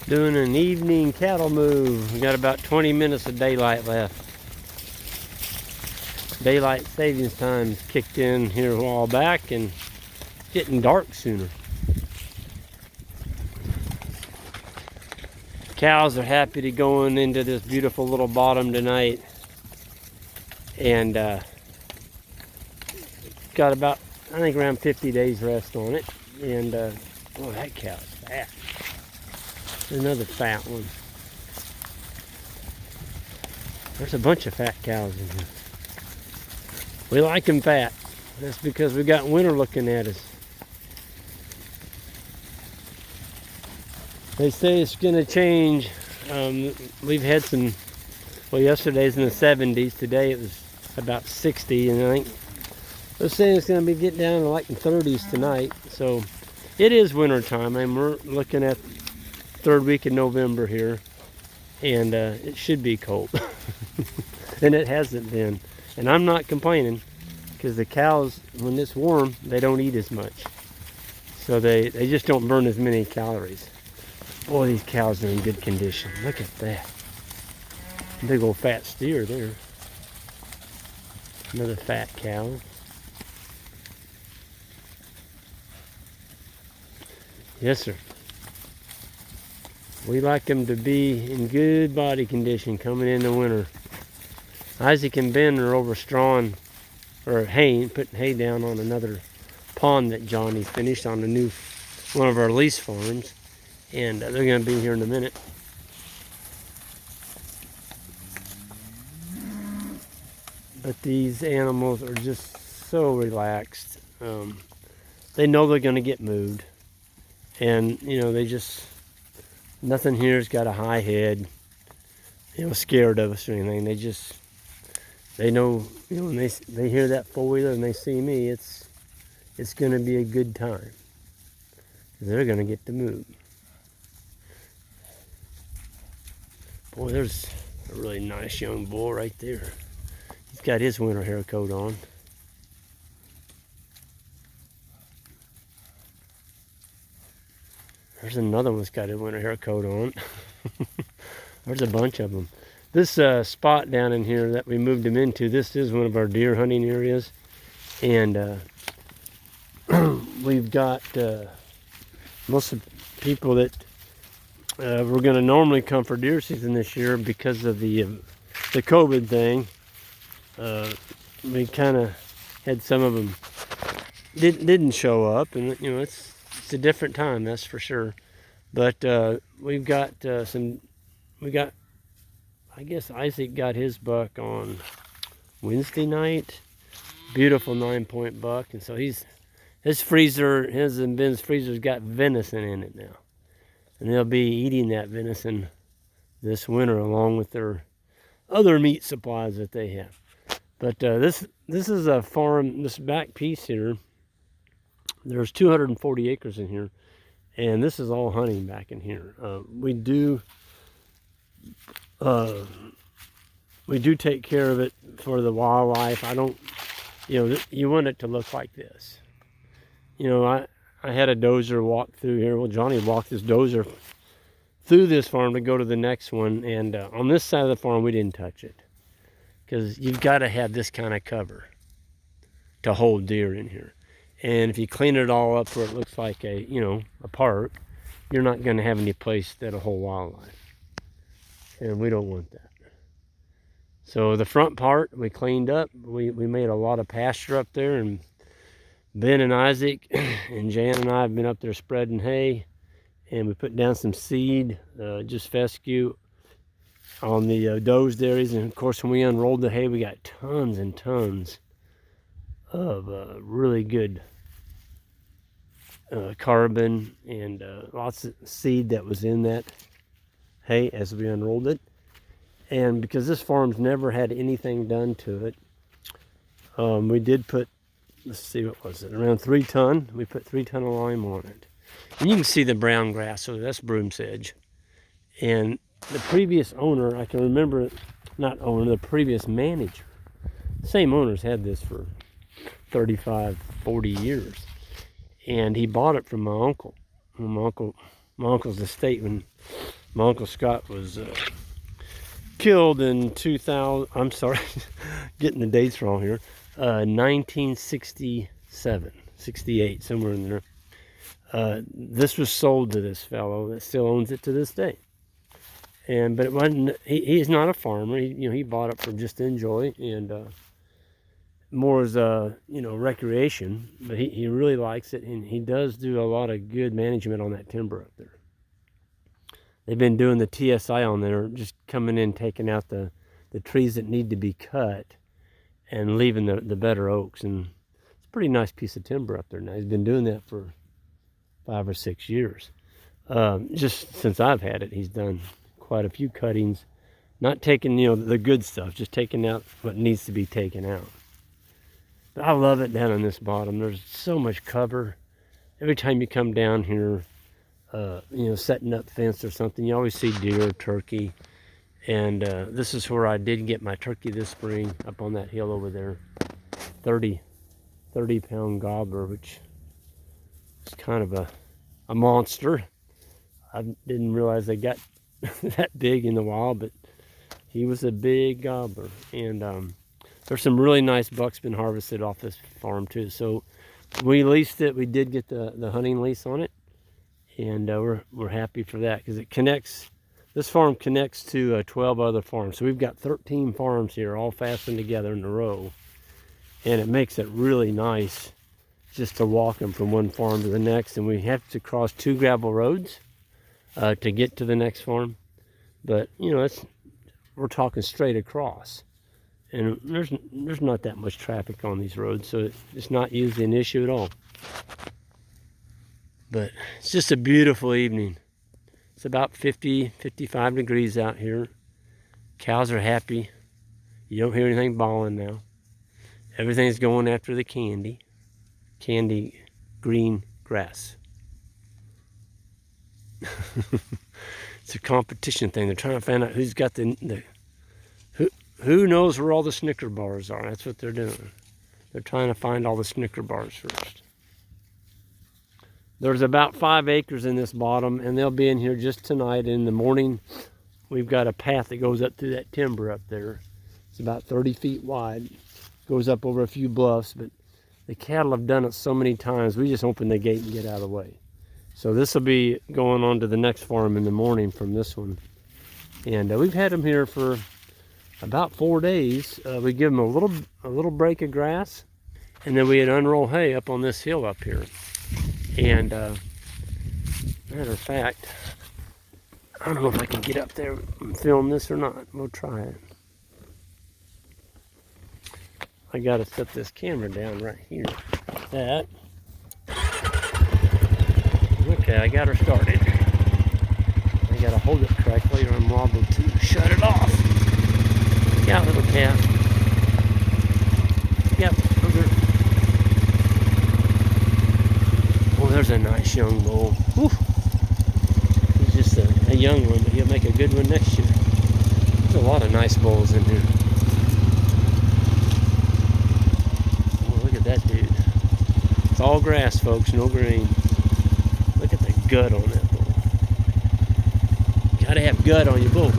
Doing an evening cattle move. We got about 20 minutes of daylight left. Daylight savings time kicked in here a while back and getting dark sooner. Cows are happy to going into this beautiful little bottom tonight. And got about, I think, around 50 days rest on it. And oh, that cow's fat. Another fat one. There's a bunch of fat cows in here. We like them fat. That's because we got winter looking at us. They say it's going to change. We've had some, well, yesterday's in the 70s. Today it was about 60, and I think they're saying it's going to be getting down to like the 30s tonight. So it is winter time. And we're looking at third week in November here, and it should be cold. And it hasn't been. And I'm not complaining, because the cows, when it's warm, they don't eat as much. So they just don't burn as many calories. Boy, these cows are in good condition. Look at that. Big old fat steer there. Another fat cow. Yes, sir. We like them to be in good body condition coming in the winter. Isaac and Ben are over strawing, or putting hay down on another pond that Johnny finished on one of our lease farms. And they're going to be here in a minute. But these animals are just so relaxed. They know they're going to get moved. And, you know, nothing here's got a high head, scared of us or anything. They know, when they hear that four-wheeler and they see me, it's going to be a good time. They're going to get to move. Boy, there's a really nice young bull right there. He's got his winter hair coat on. There's another one that's got his winter hair coat on. There's a bunch of them. This spot down in here that we moved him into, this is one of our deer hunting areas. And we've got most of the people that we're going to normally come for deer season this year because of the COVID thing. We kind of had some of them didn't show up, and it's a different time, that's for sure. But we've got I guess Isaac got his buck on Wednesday night. Beautiful 9-point buck, and so his and Ben's freezer's got venison in it now. And they'll be eating that venison this winter along with their other meat supplies that they have. But this is a farm, this back piece here. There's 240 acres in here, and this is all hunting back in here. We do take care of it for the wildlife. I don't, you want it to look like this. I had a dozer walk through here. Well, Johnny walked this dozer through this farm to go to the next one. And on this side of the farm, we didn't touch it. Because you've got to have this kind of cover to hold deer in here. And if you clean it all up where it looks like a park, you're not going to have any place that'll hold wildlife. And we don't want that. So the front part, we cleaned up. We made a lot of pasture up there, and Ben and Isaac and Jan and I have been up there spreading hay, and we put down some seed, just fescue, on the dozed areas. And of course, when we unrolled the hay, we got tons and tons of really good carbon and lots of seed that was in that hay as we unrolled it. And because this farm's never had anything done to it, we did put, let's see, what was it, around 3 ton. We put 3 ton of lime on it. And you can see the brown grass, so that's broom sedge. And the previous owner, I can remember, the previous manager, same owners had this for 35, 40 years. And he bought it from my uncle. My uncle's estate, when My Uncle Scott was killed in 2000, I'm sorry, getting the dates wrong here, 1967, 68, somewhere in there. This was sold to this fellow that still owns it to this day. But it wasn't, he's not a farmer. He bought it for just to enjoy and more as a, recreation. But he really likes it, and he does do a lot of good management on that timber up there. They've been doing the TSI on there, just coming in, taking out the trees that need to be cut and leaving the better oaks. And it's a pretty nice piece of timber up there now. He's been doing that for 5 or 6 years. Just since I've had it, he's done quite a few cuttings, not taking the good stuff, just taking out what needs to be taken out. But I love it down on this bottom. There's so much cover. Every time you come down here, setting up fence or something, you always see deer, turkey, and this is where I did get my turkey this spring, up on that hill over there. 30-pound gobbler, which is kind of a monster. I didn't realize they got that big in the wild, but he was a big gobbler. And there's some really nice bucks been harvested off this farm too. So we leased it. We did get the hunting lease on it, and we're happy for that, because it connects. This farm connects to 12 other farms. So we've got 13 farms here, all fastened together in a row, and it makes it really nice just to walk them from one farm to the next. And we have to cross 2 gravel roads to get to the next farm, but we're talking straight across, and there's not that much traffic on these roads, so it's not usually an issue at all. But it's just a beautiful evening. It's about 55 degrees out here. Cows are happy. You don't hear anything bawling now. Everything's going after the candy green grass. It's a competition thing. They're trying to find out who's got who knows where all the Snicker bars are. That's what they're doing. They're trying to find all the Snicker bars first. There's about 5 acres in this bottom, and they'll be in here just tonight. In the morning, we've got a path that goes up through that timber up there. It's about 30 feet wide. Goes up over a few bluffs, but the cattle have done it so many times, we just open the gate and get out of the way. So this will be going on to the next farm in the morning from this one. And we've had them here for about 4 days. We give them a little break of grass, and then we'd unroll hay up on this hill up here. And matter of fact, I don't know if I can get up there and film this or not. We'll try it. I gotta set this camera down right here. That. Okay, I got her started. I gotta hold it correctly or I'm liable to shut it off. Yeah, little calf. Yep, over. Oh, there's a nice young bull. Whew. He's just a young one, but he'll make a good one next year. There's a lot of nice bulls in here. Oh, look at that dude. It's all grass, folks, no grain. Look at the gut on that bull. Gotta have gut on your bull.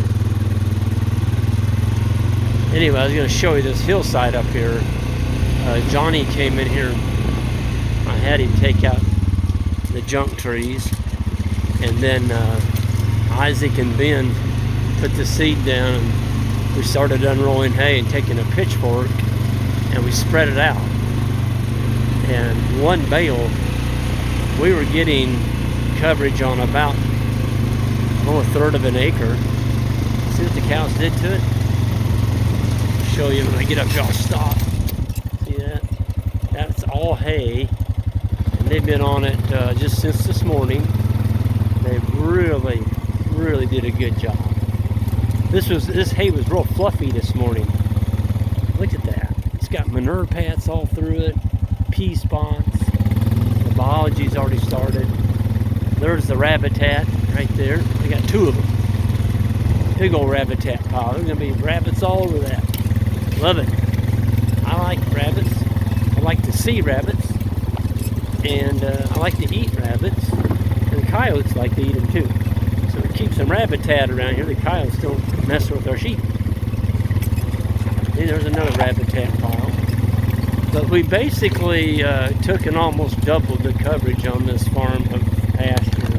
Anyway, I was gonna show you this hillside up here. Johnny came in here. I had him take out the junk trees, and then Isaac and Ben put the seed down, and we started unrolling hay and taking a pitchfork, and we spread it out. And one bale, we were getting coverage on about a third of an acre. See what the cows did to it? I'll show you when I get up here. I'll stop. See that? That's all hay. They've been on it just since this morning. They really did a good job. This hay was real fluffy this morning. Look at that. It's got manure pads all through it, pea spots. The biology's already started. There's the rabbit-tat right there. They got 2 of them. Big old rabbit-tat pile. There's gonna be rabbits all over that. Love it. I like rabbits. I like to see rabbits. And I like to eat rabbits, and the coyotes like to eat them too. So the keep some rabbit-tat around here. The coyotes don't mess with our sheep. See, there's another rabbit-tat pile. But we basically took and almost doubled the coverage on this farm of pasture.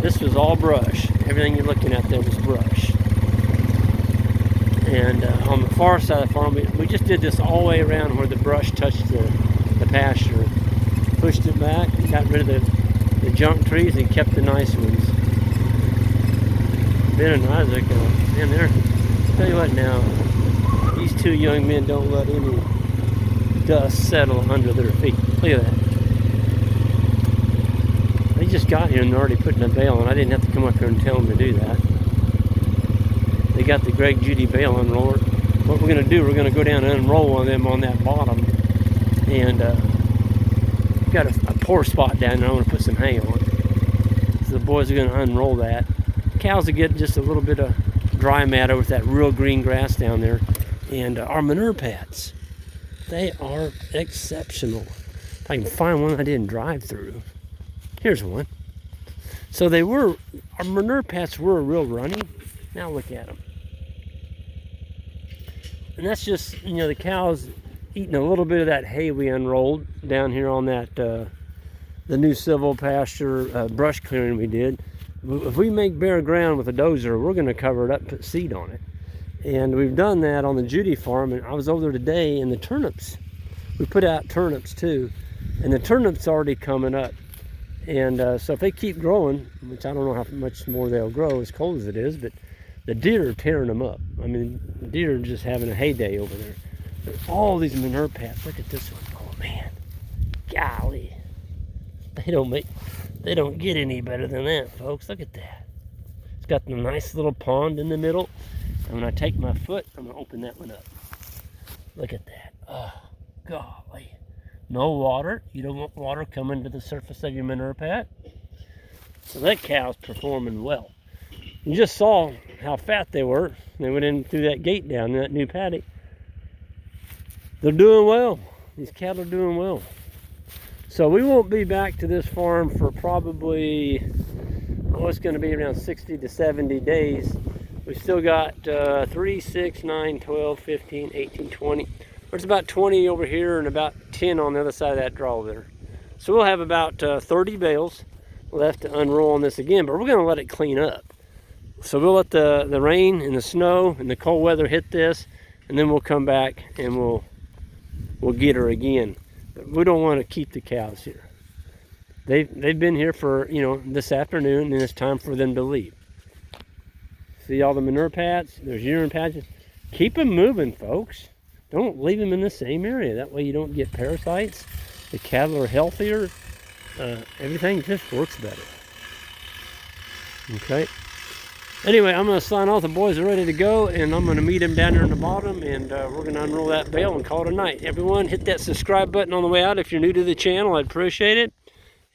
This was all brush. Everything you're looking at there was brush. And on the far side of the farm, we just did this all the way around where the brush touched the pasture. Pushed it back, got rid of the junk trees and kept the nice ones. Ben and Isaac, man, I'll tell you what now, these two young men don't let any dust settle under their feet. Look at that. They just got here and they're already putting a bale on. I didn't have to come up here and tell them to do that. They got the Greg Judy bale unroller. What we're going to do, we're going to go down and unroll one of them on that bottom. And got a poor spot down there. I want to put some hay on. So the boys are going to unroll that. Cows will get just a little bit of dry matter with that real green grass down there. And our manure pads, they are exceptional. If I can find one I didn't drive through. Here's one. So our manure pads were real runny. Now look at them. And that's just, the cows eating a little bit of that hay we unrolled down here on that, the new civil pasture brush clearing we did. If we make bare ground with a dozer, we're going to cover it up and put seed on it. And we've done that on the Judy farm, and I was over there today, and the turnips, we put out turnips too, and the turnips already coming up. And so if they keep growing, which I don't know how much more they'll grow as cold as it is, but the deer are tearing them up. I mean, the deer are just having a heyday over there. But all these manure pads, look at this one. Oh man, golly. They don't get any better than that, folks. Look at that. It's got the nice little pond in the middle. And when I take my foot, I'm gonna open that one up. Look at that. Oh, golly. No water. You don't want water coming to the surface of your manure pad. So that cow's performing well. You just saw how fat they were. They went in through that gate down in that new paddock. They're doing well. These cattle are doing well. So we won't be back to this farm for probably, it's going to be around 60 to 70 days. We've still got 3, 6, 9, 12, 15, 18, 20. There's about 20 over here and about 10 on the other side of that draw there. So we'll have about 30 bales left to unroll on this again, but we're going to let it clean up. So we'll let the rain and the snow and the cold weather hit this, and then we'll come back and we'll get her again. But we don't want to keep the cows here. They've been here for, this afternoon, and it's time for them to leave. See all the manure pads? There's urine patches. Keep them moving, folks. Don't leave them in the same area. That way you don't get parasites. The cattle are healthier. Everything just works better. Okay. Anyway, I'm going to sign off. The boys are ready to go, and I'm going to meet them down there in the bottom, and we're going to unroll that bale and call it a night. Everyone, hit that subscribe button on the way out if you're new to the channel. I'd appreciate it.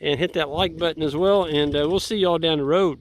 And hit that like button as well, and we'll see y'all down the road.